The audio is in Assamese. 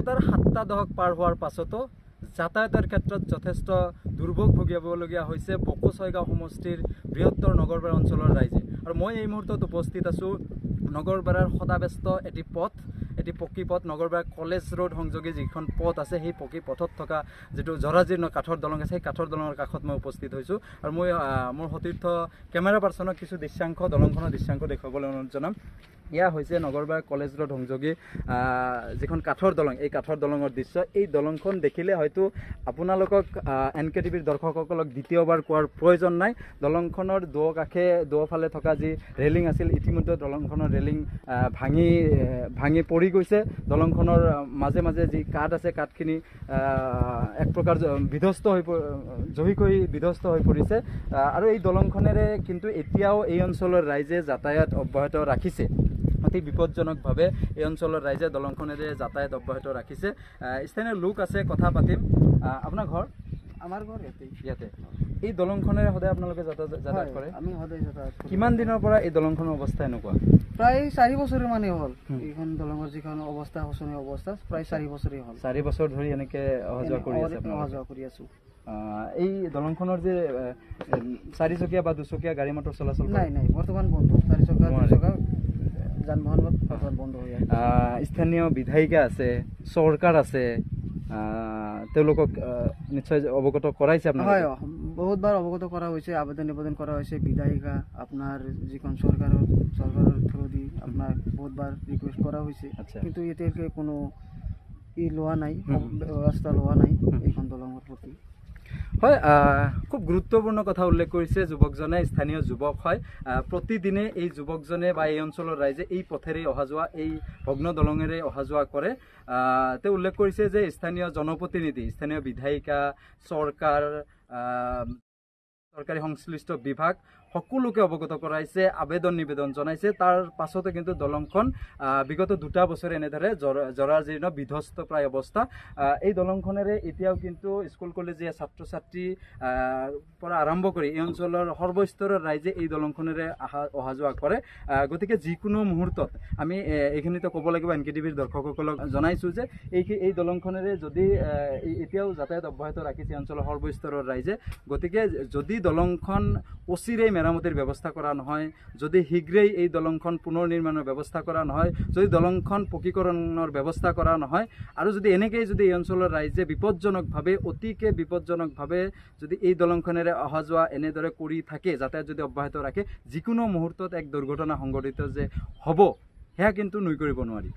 স্বাধীনতাৰ 7টা দশক পাৰ হোৱাৰ পাছতো যাতায়াতৰ ক্ষেত্ৰত যথেষ্ট দুৰ্ভোগ ভুগিবলগীয়া হৈছে বকো ছয়গাঁও সমষ্টিৰ বৃহত্তৰ নগৰবেৰা অঞ্চলৰ ৰাইজে। আৰু মই এই মুহূৰ্তত উপস্থিত আছোঁ নগৰবেৰাৰ সদাব্যস্ত এটি পথ, এটি পকী পথ, নগৰবেৰা কলেজ ৰোড সংযোগী যিখন পথ আছে সেই পকী পথত থকা যিটো জৰাজীৰ্ণ কাঠৰ দলং আছে সেই কাঠৰ দলঙৰ কাষত মই উপস্থিত হৈছোঁ। আৰু মই মোৰ সতীৰ্থ কেমেৰা পাৰ্চনক কিছু দৃশ্যাংশ দলংখনৰ দৃশ্যাংশ দেখুৱাবলৈ অনুৰোধ জনাম। এয়া হৈছে নগৰবেৰা কলেজ ৰোড সংযোগী যিখন কাঠৰ দলং, এই কাঠৰ দলঙৰ দৃশ্য। এই দলংখন দেখিলে হয়তো আপোনালোকক NKTVৰ দৰ্শকসকলক দ্বিতীয়বাৰ কোৱাৰ প্ৰয়োজন নাই। দলংখনৰ দুয়োফালে থকা যি ৰেলিং আছিল ইতিমধ্যে দলংখনৰ ৰেলিং ভাঙি পৰি গৈছে। দলংখনৰ মাজে মাজে যি কাঠ আছে কাঠখিনি এক প্ৰকাৰ বিধ্বস্ত হৈ পৰিছে। আৰু এই দলংখনেৰে কিন্তু এতিয়াও এই অঞ্চলৰ ৰাইজে যাতায়াত অব্যাহত ৰাখিছে। অতি বিপদজনকভাৱে এই অঞ্চলৰ ৰাইজে দলংখনেৰে যাতায়াত অব্যাহত ৰাখিছে। স্থানীয় লোক আছে, কথা পাতিম। আপোনাৰ ঘৰ? আমাৰ ঘৰ ইয়াতে। এই দলংখনেৰে সদায় আপোনালোকে যাতায়াত কৰে? আমি সদায় যাতায়াত কৰোঁ। কিমান দিনৰ পৰা এই দলংখনৰ অৱস্থা এনেকুৱা? প্ৰায় 4 বছৰ মানে হ'ল। এইখন দলঙৰ যিখন অৱস্থা, শোচনীয় অৱস্থা, প্ৰায় 4 বছৰেই হ'ল। 4 বছৰ ধৰি এনেকে অহা যোৱা কৰি আছো। এই দলংখনৰ যে 4 চকীয়া বা 2 চকীয়া গাড়ী মটৰ চলাচল নাই বৰ্তমান বন্ধ। 4 চকা 2 চকা যান-বাহন বৰ্তমান বন্ধ হৈ আছে। স্থানীয় বিধায়িকা আছে, চৰকাৰ আছে, তেওঁলোকক নিশ্চয় অৱগত কৰাইছে আপোনালোকে? হয়, বহুতবাৰ অৱগত কৰা হৈছে, আবেদন কৰা হৈছে। বিধায়িকা আপোনাৰ যিখন চৰকাৰৰ থ্ৰুদি আপোনাৰ বহুতবাৰ ৰিকুৱেষ্ট কৰা হৈছে, কিন্তু এতিয়ালৈকে কোনো লোৱা নাই, ব্যৱস্থা লোৱা নাই এইখন দলঙৰ প্ৰতি। হয়, খুব গুৰুত্বপূৰ্ণ কথা উল্লেখ কৰিছে যুৱকজনে। স্থানীয় যুৱক হয়। প্ৰতিদিনে এই যুৱকজনে বা এই অঞ্চলৰ ৰাইজে এই পথেৰে অহা যোৱা, এই ভগ্ন দলঙেৰে অহা যোৱা কৰে। তেওঁ উল্লেখ কৰিছে যে স্থানীয় জনপ্ৰতিনিধি, স্থানীয় বিধায়িকা, চৰকাৰী সংশ্লিষ্ট বিভাগ সকলোকে অৱগত কৰাইছে, নিবেদন জনাইছে। তাৰ পাছতে কিন্তু দলংখন বিগত 2টা বছৰ এনেদৰে জৰাজীৰ্ণ বিধ্বস্ত প্ৰায় অৱস্থা। এই দলংখনেৰে এতিয়াও কিন্তু স্কুল কলেজীয়া ছাত্ৰ ছাত্ৰী পৰা আৰম্ভ কৰি এই অঞ্চলৰ সৰ্বস্তৰৰ ৰাইজে এই দলংখনেৰে অহা যোৱা কৰে। গতিকে যিকোনো মুহূৰ্তত আমি এইখিনিতে ক'ব লাগিব, NKTVৰ দৰ্শকসকলক জনাইছোঁ যে এই দলংখনেৰে যদি এতিয়াও যাতায়াত অব্যাহত ৰাখিছে অঞ্চলৰ সৰ্বস্তৰৰ ৰাইজে। গতিকে যদি দলংখন অচিৰেই মেৰামতিৰ ব্যৱস্থা কৰা নহয়, যদি শীঘ্ৰেই এই দলংখন পুনৰ নিৰ্মাণৰ ব্যৱস্থা কৰা নহয়, যদি দলংখন পকীকৰণৰ ব্যৱস্থা কৰা নহয়, আৰু যদি এনেকেই যদি এই অঞ্চলৰ ৰাইজে অতিকে বিপদজনকভাৱে যদি এই দলংখনেৰে অহা যোৱা এনেদৰে কৰি থাকে, যাতায়াত যদি অব্যাহত ৰাখে, যিকোনো মুহূৰ্তত এক দুৰ্ঘটনা সংঘটিত যে হ'ব, সেয়া কিন্তু নুই কৰিব নোৱাৰি।